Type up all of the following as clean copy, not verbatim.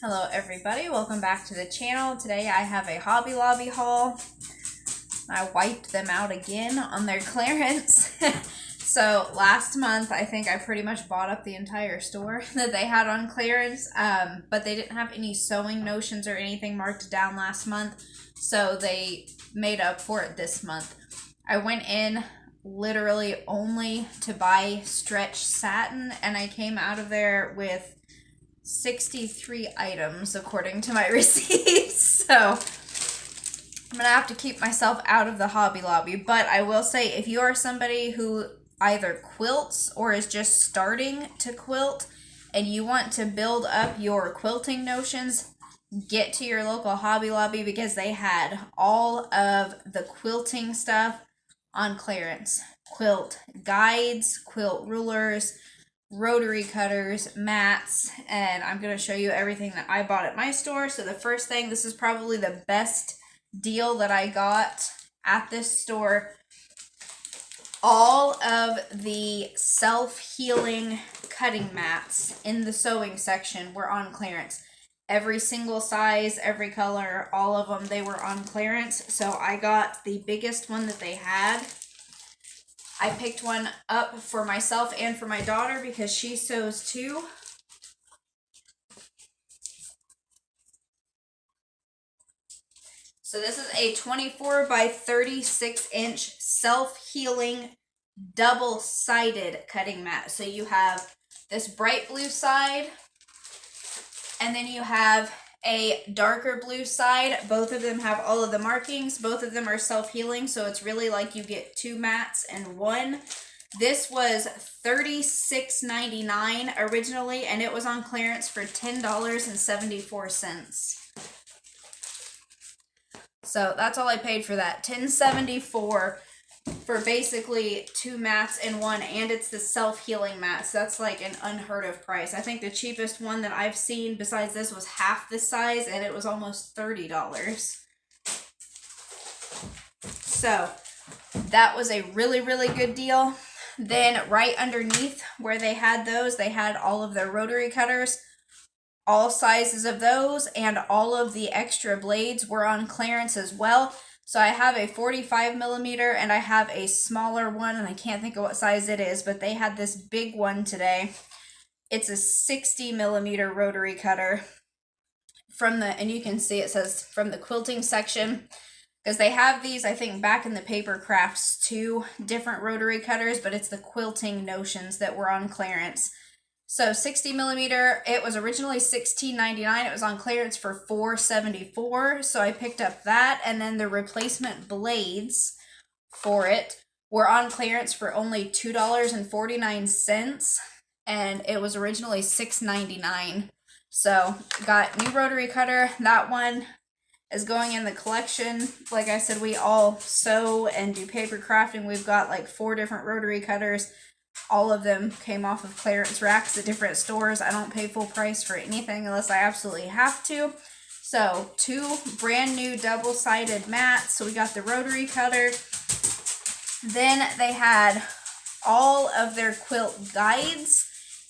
Hello everybody, welcome back to the channel. Today I have a Hobby Lobby haul. I wiped them out again on their clearance. So last month I think I pretty much bought up the entire store that they had on clearance, but they didn't have any sewing notions or anything marked down last month, so they made up for it this month. I went in literally only to buy stretch satin, and I came out of there with 63 items according to my receipts. So I'm gonna have to keep myself out of the Hobby Lobby, but I will say if you are somebody who either quilts or is just starting to quilt and you want to build up your quilting notions, get to your local Hobby Lobby because they had all of the quilting stuff on clearance. Quilt guides, quilt rulers, rotary cutters, mats, and I'm going to show you everything that I bought at my store. So the first thing, this is probably the best deal that I got at this store. All of the self-healing cutting mats in the sewing section were on clearance. Every single size, every color, all of them, they were on clearance. So I got the biggest one that they had. I picked one up for myself and for my daughter because she sews too. So this is a 24 by 36 inch self-healing double-sided cutting mat. So you have this bright blue side and then you have a darker blue side. Both of them have all of the markings. Both of them are self-healing, so it's really like you get two mats in one. This was $36.99 originally, and it was on clearance for $10.74. So that's all I paid for that, $10.74 for basically two mats in one, and it's the self-healing mat, so that's like an unheard of price. I think the cheapest one that I've seen besides this was half this size, and it was almost $30. So that was a really, really good deal. Then right underneath where they had those, they had all of their rotary cutters. All sizes of those and all of the extra blades were on clearance as well. So I have a 45 millimeter and I have a smaller one, and I can't think of what size it is, but they had this big one today. It's a 60 millimeter rotary cutter and you can see it says from the quilting section, because they have these, I think, back in the paper crafts too, different rotary cutters, but it's the quilting notions that were on clearance. So 60 millimeter, it was originally $16.99. It was on clearance for $4.74. So I picked up that, and then the replacement blades for it were on clearance for only $2.49, and it was originally $6.99. So got new rotary cutter. That one is going in the collection. Like I said, we all sew and do paper crafting. We've got like 4 different rotary cutters. All of them came off of clearance racks at different stores. I don't pay full price for anything unless I absolutely have to. So 2 brand new double-sided mats. So we got the rotary cutter. Then they had all of their quilt guides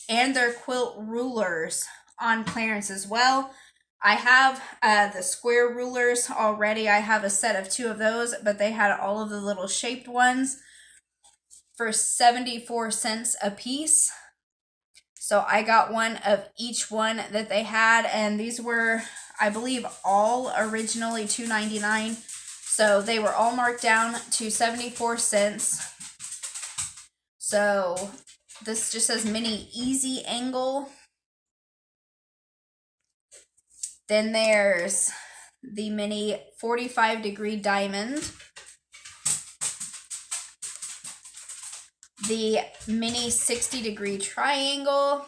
and their quilt rulers on clearance as well. I have the square rulers already. I have a set of 2 of those, but they had all of the little shaped ones for 74 cents a piece. So I got one of each one that they had, and these were, I believe, all originally $2.99. So they were all marked down to 74 cents. So this just says mini easy angle. Then there's the mini 45-degree diamond, the mini 60-degree triangle.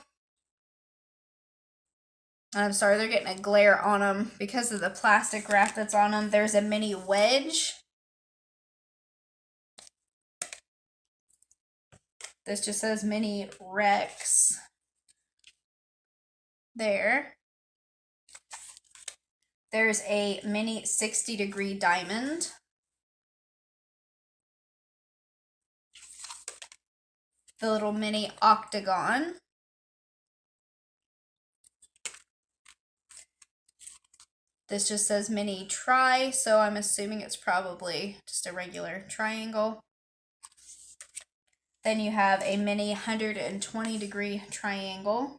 I'm sorry, they're getting a glare on them because of the plastic wrap that's on them. There's a mini wedge. This just says mini Rex there. There's a mini 60-degree diamond. The little mini octagon. This just says mini tri, so I'm assuming it's probably just a regular triangle. Then you have a mini 120-degree triangle.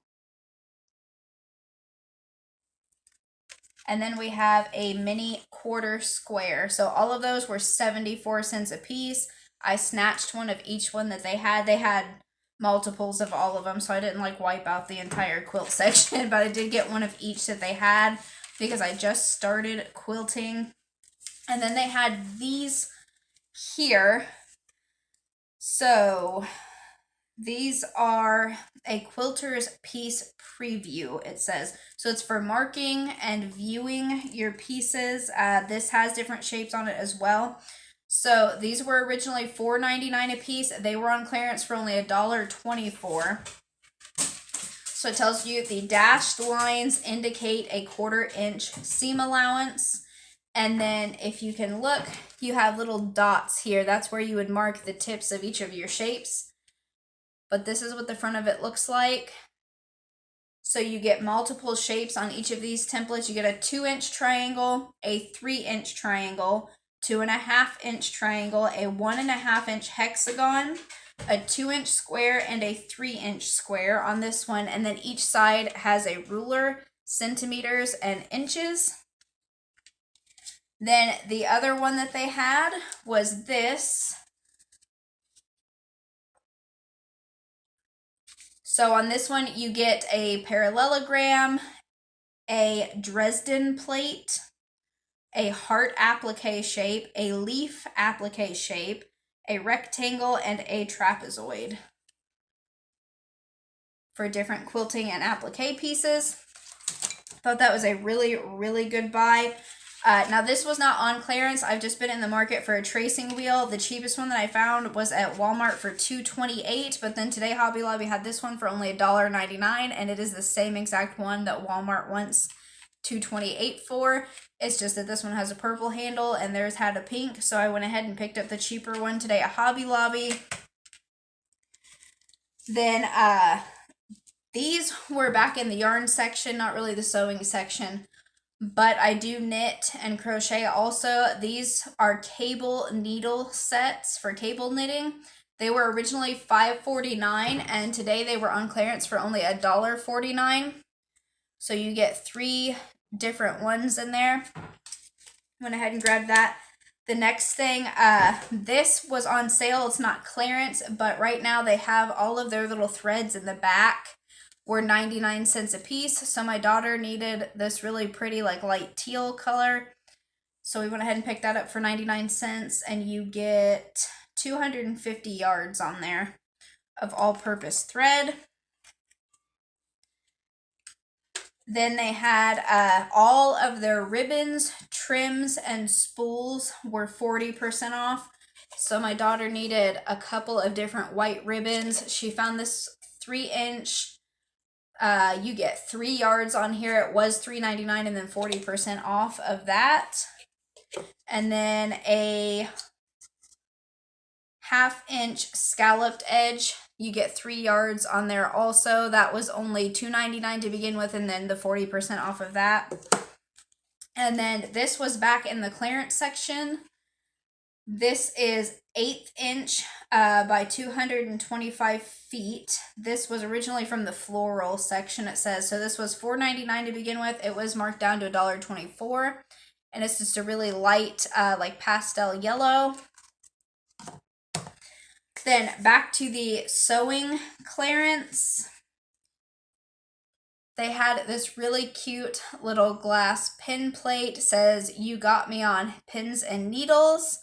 And then we have a mini quarter square. So all of those were 74 cents a piece. I snatched one of each one that they had. They had multiples of all of them, so I didn't like wipe out the entire quilt section, but I did get one of each that they had because I just started quilting. And then they had these here. So these are a quilter's piece preview, it says. So it's for marking and viewing your pieces. This has different shapes on it as well. So these were originally $4.99 a piece. They were on clearance for only $1.24. So it tells you the dashed lines indicate a 1/4 inch seam allowance. And then if you can look, you have little dots here. That's where you would mark the tips of each of your shapes. But this is what the front of it looks like. So you get multiple shapes on each of these templates. You get a 2-inch triangle, a 3-inch triangle, 2.5-inch triangle, a 1.5-inch hexagon, a 2-inch square, and a 3-inch square on this one. And then each side has a ruler, centimeters, and inches. Then the other one that they had was this. So on this one, you get a parallelogram, a Dresden plate, a heart applique shape, a leaf applique shape, a rectangle, and a trapezoid for different quilting and applique pieces. Thought that was a really, really good buy. Now this was not on clearance. I've just been in the market for a tracing wheel. The cheapest one that I found was at Walmart for $2.28, but then today Hobby Lobby had this one for only $1.99, and it is the same exact one that Walmart wants $2.28 for. It's just that this one has a purple handle and theirs had a pink, so I went ahead and picked up the cheaper one today at Hobby Lobby. Then these were back in the yarn section, not really the sewing section. But I do knit and crochet also. These are cable needle sets for cable knitting. They were originally $5.49 and today they were on clearance for only $1.49. So you get 3 different ones in there. Went ahead and grabbed that. The next thing, this was on sale. It's not clearance, but right now they have all of their little threads in the back. Were 99 cents a piece. So my daughter needed this really pretty like light teal color. So we went ahead and picked that up for 99 cents and you get 250 yards on there of all-purpose thread. Then they had all of their ribbons, trims, and spools were 40% off. So my daughter needed a couple of different white ribbons. She found this 3-inch. You get 3 yards on here. It was $3.99 and then 40% off of that. And then a 1/2-inch scalloped edge. You get 3 yards on there also. That was only $2.99 to begin with and then the 40% off of that. And then this was back in the clearance section. This is 1/8 inch by 225 feet. This was originally from the floral section, it says. So this was $4.99 to begin with. It was marked down to $1.24. And it's just a really light, like pastel yellow. Then back to the sewing clearance. They had this really cute little glass pin plate. It says, "You got me on pins and needles."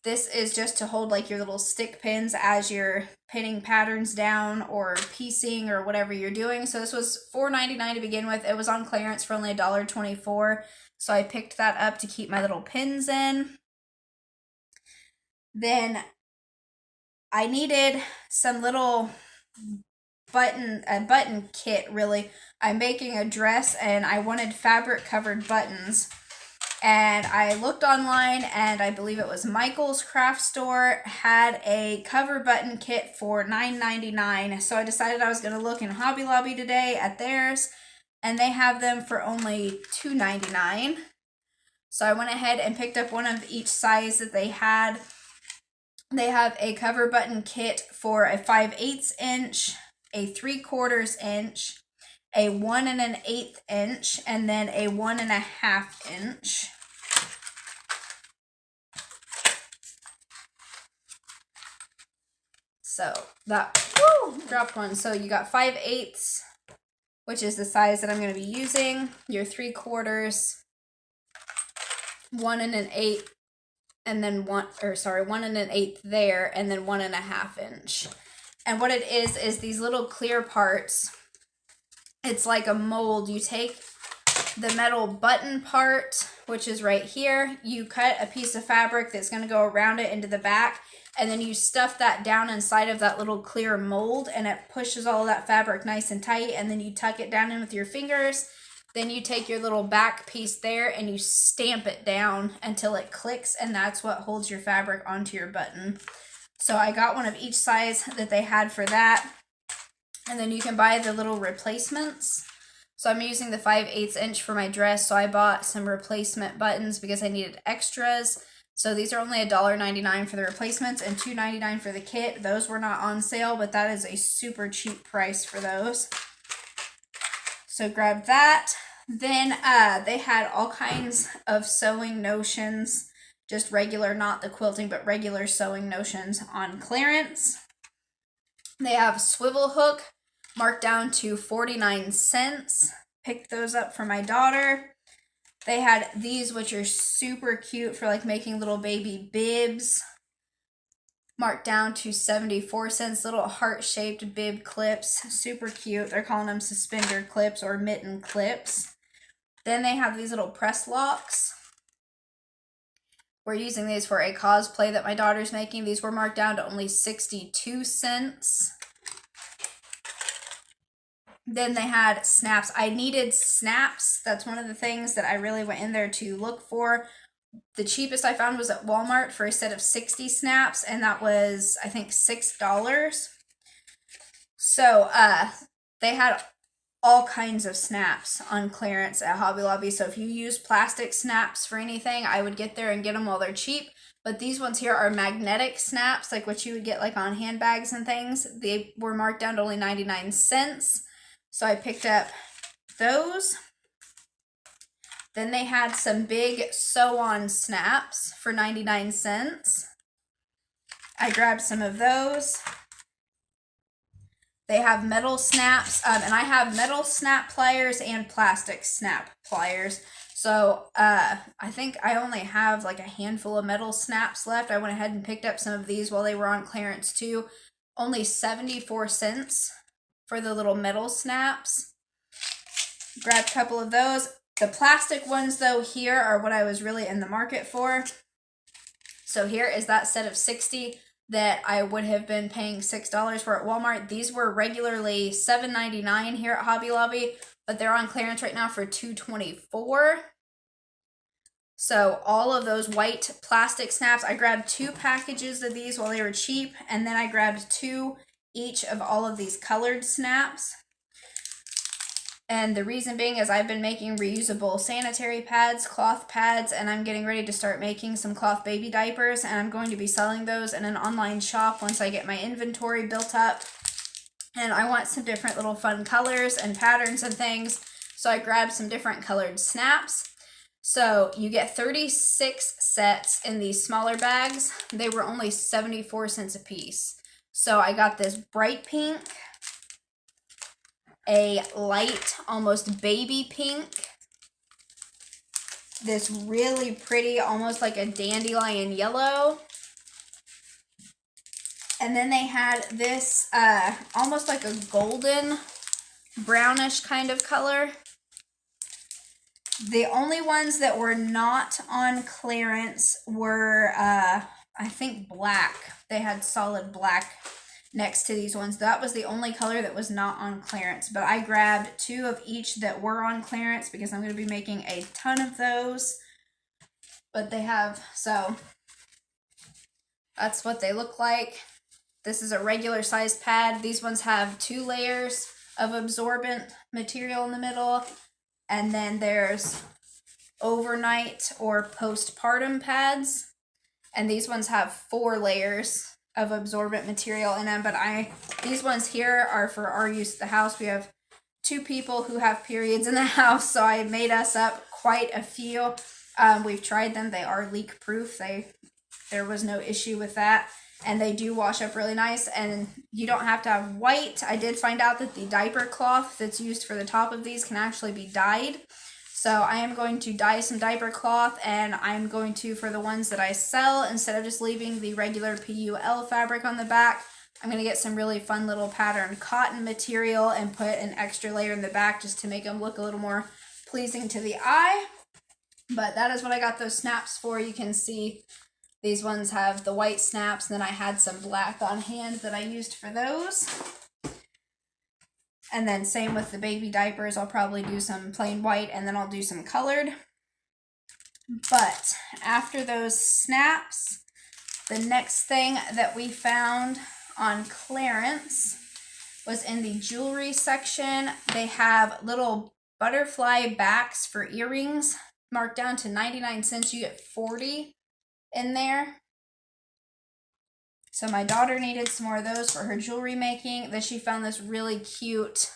This is just to hold like your little stick pins as you're pinning patterns down or piecing or whatever you're doing. So this was $4.99 to begin with. It was on clearance for only $1.24. So I picked that up to keep my little pins in. Then I needed some little button kit really. I'm making a dress and I wanted fabric covered buttons. And I looked online and I believe it was Michael's Craft Store had a cover button kit for $9.99. So I decided I was going to look in Hobby Lobby today at theirs and they have them for only $2.99. So I went ahead and picked up one of each size that they had. They have a cover button kit for a 5/8 inch, a 3/4 inch, a 1 1/8 inch, and then a 1 1/2 inch. So that, dropped one. So you got 5/8, which is the size that I'm going to be using, your 3/4, 1 1/8, and then 1 1 1/8 there, and then 1 1/2 inch. And what it is these little clear parts. It's like a mold. You take the metal button part, which is right here, you cut a piece of fabric that's going to go around it into the back, and then you stuff that down inside of that little clear mold, and it pushes all of that fabric nice and tight, and then you tuck it down in with your fingers. Then you take your little back piece there and you stamp it down until it clicks, and that's what holds your fabric onto your button. So I got one of each size that they had for that. And then you can buy the little replacements. So I'm using the 5/8 inch for my dress, so I bought some replacement buttons because I needed extras. So these are only $1.99 for the replacements and $2.99 for the kit. Those were not on sale, but that is a super cheap price for those. So grab that. Then they had all kinds of sewing notions, just regular, not the quilting, but regular sewing notions on clearance. They have swivel hook marked down to 49 cents. Picked those up for my daughter. They had these, which are super cute for like making little baby bibs, marked down to 74 cents. Little heart-shaped bib clips, super cute. They're calling them suspender clips or mitten clips. Then they have these little press locks. We're using these for a cosplay that my daughter's making. These were marked down to only 62 cents. Then they had snaps. I needed snaps. That's one of the things that I really went in there to look for. The cheapest I found was at Walmart for a set of 60 snaps, and that was, I think, $6. So they had all kinds of snaps on clearance at Hobby Lobby. So if you use plastic snaps for anything, I would get there and get them while they're cheap. But these ones here are magnetic snaps, like what you would get like on handbags and things. They were marked down to only 99 cents. So I picked up those. Then they had some big sew-on snaps for 99 cents. I grabbed some of those. They have metal snaps, and I have metal snap pliers and plastic snap pliers. So I think I only have like a handful of metal snaps left. I went ahead and picked up some of these while they were on clearance too. Only 74 cents for the little metal snaps. Grabbed a couple of those. The plastic ones though here are what I was really in the market for. So here is that set of 60 that I would have been paying $6 for at Walmart. These were regularly $7.99 here at Hobby Lobby, but they're on clearance right now for $2.24. So all of those white plastic snaps, I grabbed 2 packages of these while they were cheap, and then I grabbed 2 each of all of these colored snaps. And the reason being is I've been making reusable sanitary pads, cloth pads, and I'm getting ready to start making some cloth baby diapers, and I'm going to be selling those in an online shop once I get my inventory built up. And I want some different little fun colors and patterns and things, so I grabbed some different colored snaps. So you get 36 sets in these smaller bags. They were only 74 cents a piece. So I got this bright pink, a light, almost baby pink, this really pretty, almost like a dandelion yellow, and then they had this almost like a golden brownish kind of color. The only ones that were not on clearance were, I think, black. They had solid black next to these ones. That was the only color that was not on clearance. But I grabbed 2 of each that were on clearance because I'm going to be making a ton of those. But they have, so that's what they look like. This is a regular sized pad. These ones have 2 layers of absorbent material in the middle. And then there's overnight or postpartum pads. And these ones have 4 layers of absorbent material in them, but these ones here are for our use at the house. We have 2 people who have periods in the house, so I made us up quite a few. We've tried them. They are leak proof. There was no issue with that, and they do wash up really nice, and you don't have to have white. I did find out that the diaper cloth that's used for the top of these can actually be dyed. So I am going to dye some diaper cloth, and I'm going to, for the ones that I sell, instead of just leaving the regular PUL fabric on the back, I'm going to get some really fun little patterned cotton material and put an extra layer in the back just to make them look a little more pleasing to the eye. But that is what I got those snaps for. You can see these ones have the white snaps, and then I had some black on hand that I used for those. And then same with the baby diapers. I'll probably do some plain white, and then I'll do some colored. But after those snaps, the next thing that we found on clearance was in the jewelry section. They have little butterfly backs for earrings marked down to 99 cents. You get 40 in there. So my daughter needed some more of those for her jewelry making. Then she found this really cute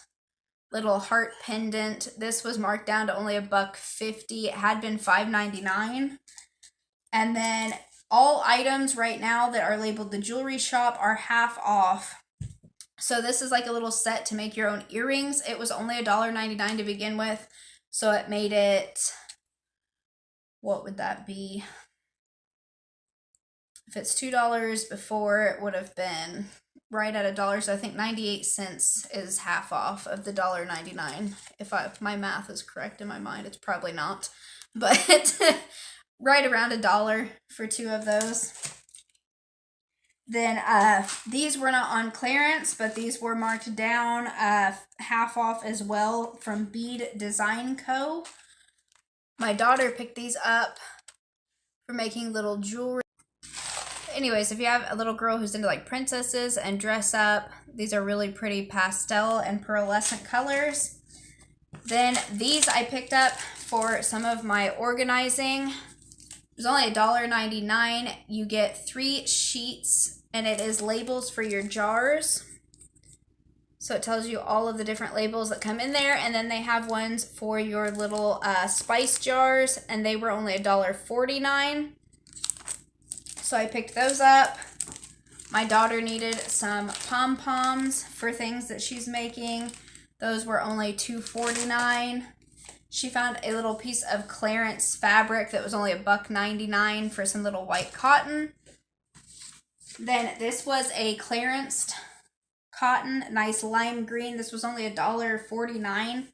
little heart pendant. This was marked down to only $1.50. It had been $5.99. And then all items right now that are labeled the jewelry shop are half off. So this is like a little set to make your own earrings. It was only $1.99 to begin with. So it made it, what would that be? If it's $2 before, it would have been right at $1. So I think 98 cents is half off of the $1.99. If my math is correct in my mind, it's probably not. But right around $1 for 2 of those. Then these were not on clearance, but these were marked down half off as well from Bead Design Co. My daughter picked these up for making little jewelry. Anyways, if you have a little girl who's into like princesses and dress up, these are really pretty pastel and pearlescent colors. Then these I picked up for some of my organizing. It was only $1.99. You get 3 sheets, and it is labels for your jars. So it tells you all of the different labels that come in there, and then they have ones for your little spice jars, and they were only $1.49. So I picked those up. My daughter needed some pom-poms for things that she's making. Those were only $2.49. She found a little piece of clearance fabric that was only $1.99 for some little white cotton. Then this was a clearanced cotton, nice lime green. This was only $1.49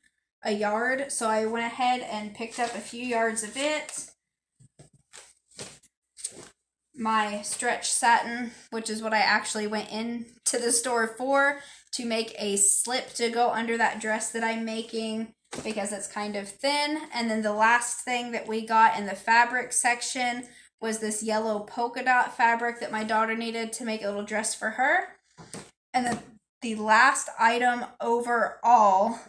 a yard. So I went ahead and picked up a few yards of it. My stretch satin, which is what I actually went into the store for, to make a slip to go under that dress that I'm making because it's kind of thin. And then the last thing that we got in the fabric section was this yellow polka dot fabric that my daughter needed to make a little dress for her. And then the last item overall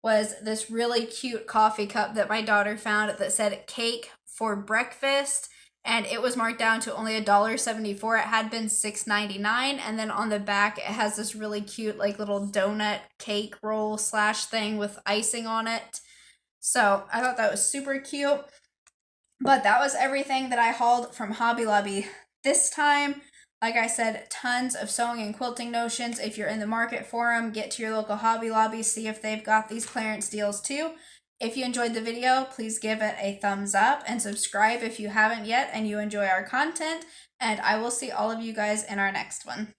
was this really cute coffee cup that my daughter found that said cake for breakfast. And it was marked down to only $1.74. It had been $6.99. And then on the back, it has this really cute, like, little donut cake roll slash thing with icing on it. So I thought that was super cute. But that was everything that I hauled from Hobby Lobby this time. Like I said, tons of sewing and quilting notions. If you're in the market for them, get to your local Hobby Lobby, see if they've got these clearance deals too. If you enjoyed the video, please give it a thumbs up and subscribe if you haven't yet and you enjoy our content. And I will see all of you guys in our next one.